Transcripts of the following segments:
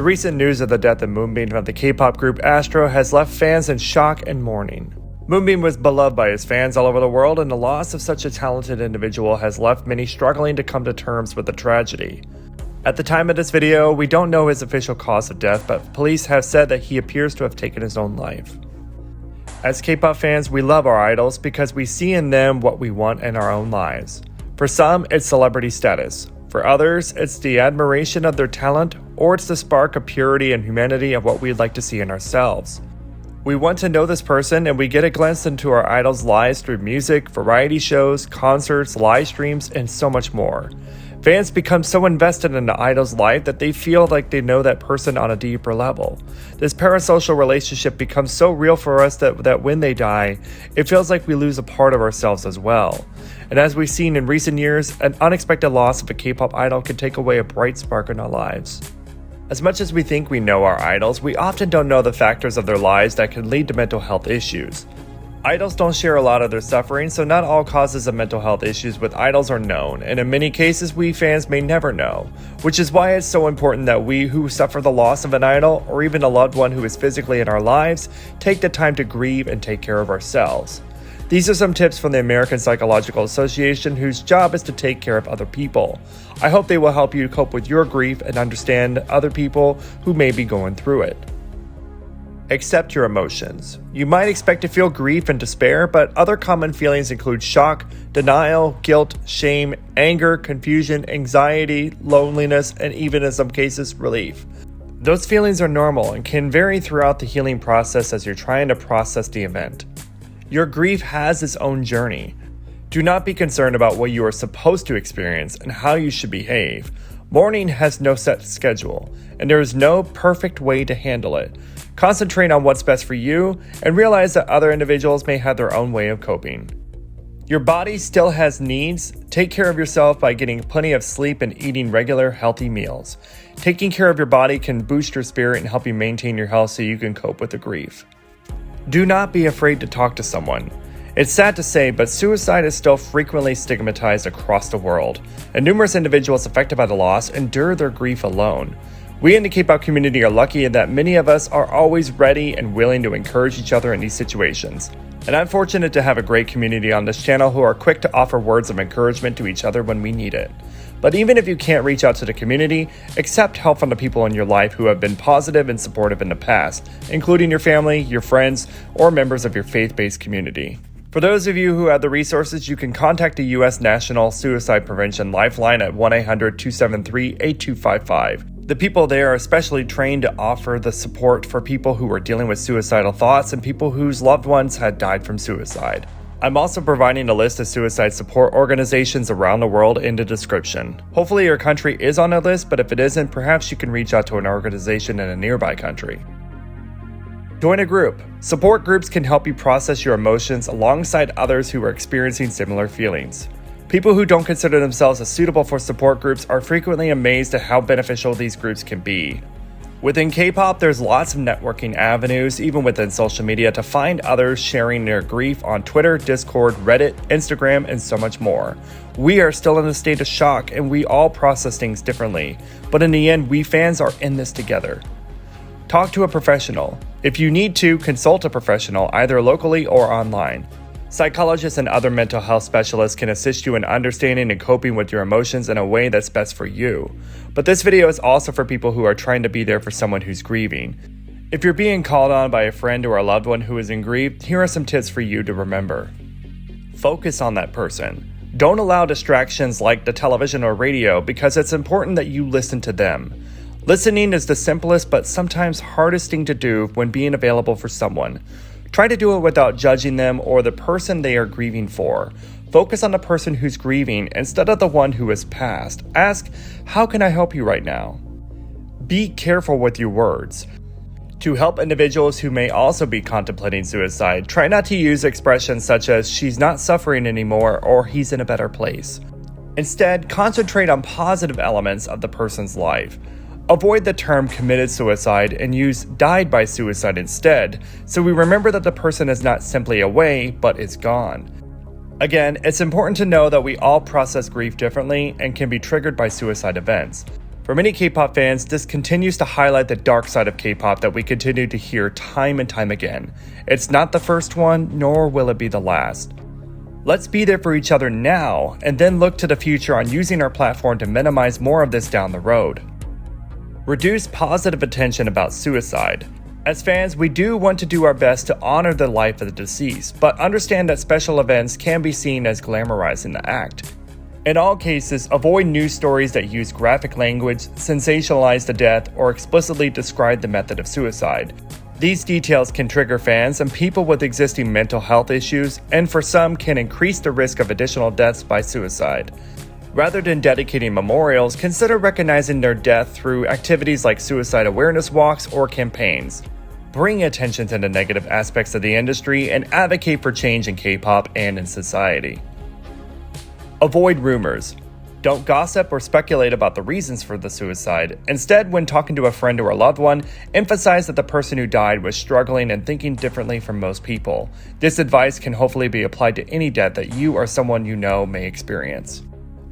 recent news of the death of Moonbin from the K-pop group ASTRO has left fans in shock and mourning. Moonbin was beloved by his fans all over the world, and the loss of such a talented individual has left many struggling to come to terms with the tragedy. At the time of this video, we don't know his official cause of death, but police have said that he appears to have taken his own life. As K-pop fans, we love our idols because we see in them what we want in our own lives. For some, it's celebrity status. For others, it's the admiration of their talent, or it's the spark of purity and humanity of what we'd like to see in ourselves. We want to know this person, and we get a glimpse into our idols' lives through music, variety shows, concerts, live streams, and so much more. Fans become so invested in the idol's life that they feel like they know that person on a deeper level. This parasocial relationship becomes so real for us that when they die, it feels like we lose a part of ourselves as well. And as we've seen in recent years, an unexpected loss of a K-pop idol can take away a bright spark in our lives. As much as we think we know our idols, we often don't know the factors of their lives that can lead to mental health issues. Idols don't share a lot of their suffering, so not all causes of mental health issues with idols are known, and in many cases we fans may never know, which is why it's so important that we who suffer the loss of an idol, or even a loved one who is physically in our lives, take the time to grieve and take care of ourselves. These are some tips from the American Psychological Association, whose job is to take care of other people. I hope they will help you cope with your grief and understand other people who may be going through it. Accept your emotions. You might expect to feel grief and despair, but other common feelings include shock, denial, guilt, shame, anger, confusion, anxiety, loneliness, and even in some cases, relief. Those feelings are normal and can vary throughout the healing process as you're trying to process the event. Your grief has its own journey. Do not be concerned about what you are supposed to experience and how you should behave. Mourning has no set schedule, and there is no perfect way to handle it. Concentrate on what's best for you and realize that other individuals may have their own way of coping. Your body still has needs. Take care of yourself by getting plenty of sleep and eating regular, healthy meals. Taking care of your body can boost your spirit and help you maintain your health so you can cope with the grief. Do not be afraid to talk to someone. It's sad to say, but suicide is still frequently stigmatized across the world, and numerous individuals affected by the loss endure their grief alone. We in the Kpop community are lucky in that many of us are always ready and willing to encourage each other in these situations. And I'm fortunate to have a great community on this channel who are quick to offer words of encouragement to each other when we need it. But even if you can't reach out to the community, accept help from the people in your life who have been positive and supportive in the past, including your family, your friends, or members of your faith-based community. For those of you who have the resources, you can contact the U.S. National Suicide Prevention Lifeline at 1-800-273-8255. The people there are especially trained to offer the support for people who are dealing with suicidal thoughts and people whose loved ones had died from suicide. I'm also providing a list of suicide support organizations around the world in the description. Hopefully your country is on a list, but if it isn't, perhaps you can reach out to an organization in a nearby country. Join a group. Support groups can help you process your emotions alongside others who are experiencing similar feelings. People who don't consider themselves as suitable for support groups are frequently amazed at how beneficial these groups can be. Within K-pop, there's lots of networking avenues, even within social media, to find others sharing their grief on Twitter, Discord, Reddit, Instagram, and so much more. We are still in a state of shock, and we all process things differently. But in the end, we fans are in this together. Talk to a professional. If you need to, consult a professional, either locally or online. Psychologists and other mental health specialists can assist you in understanding and coping with your emotions in a way that's best for you. But this video is also for people who are trying to be there for someone who's grieving. If you're being called on by a friend or a loved one who is in grief, here are some tips for you to remember. Focus on that person. Don't allow distractions like the television or radio because it's important that you listen to them. Listening is the simplest but sometimes hardest thing to do when being available for someone. Try to do it without judging them or the person they are grieving for. Focus on the person who's grieving instead of the one who has passed. Ask, how can I help you right now? Be careful with your words. To help individuals who may also be contemplating suicide, try not to use expressions such as she's not suffering anymore or he's in a better place. Instead, concentrate on positive elements of the person's life. Avoid the term committed suicide and use died by suicide instead, so we remember that the person is not simply away, but is gone. Again, it's important to know that we all process grief differently and can be triggered by suicide events. For many K-pop fans, this continues to highlight the dark side of K-pop that we continue to hear time and time again. It's not the first one, nor will it be the last. Let's be there for each other now, and then look to the future on using our platform to minimize more of this down the road. Reduce positive attention about suicide. As fans, we do want to do our best to honor the life of the deceased, but understand that special events can be seen as glamorizing the act. In all cases, avoid news stories that use graphic language, sensationalize the death, or explicitly describe the method of suicide. These details can trigger fans and people with existing mental health issues, and for some can increase the risk of additional deaths by suicide. Rather than dedicating memorials, consider recognizing their death through activities like suicide awareness walks or campaigns. Bring attention to the negative aspects of the industry and advocate for change in K-pop and in society. Avoid rumors. Don't gossip or speculate about the reasons for the suicide. Instead, when talking to a friend or a loved one, emphasize that the person who died was struggling and thinking differently from most people. This advice can hopefully be applied to any death that you or someone you know may experience.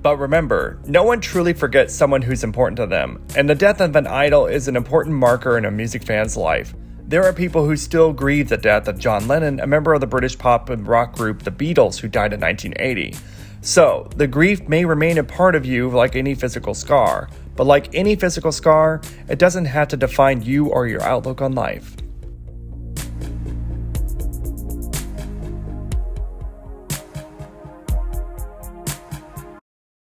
But remember, no one truly forgets someone who's important to them, and the death of an idol is an important marker in a music fan's life. There are people who still grieve the death of John Lennon, a member of the British pop and rock group The Beatles, who died in 1980. So, the grief may remain a part of you like any physical scar, but like any physical scar, it doesn't have to define you or your outlook on life.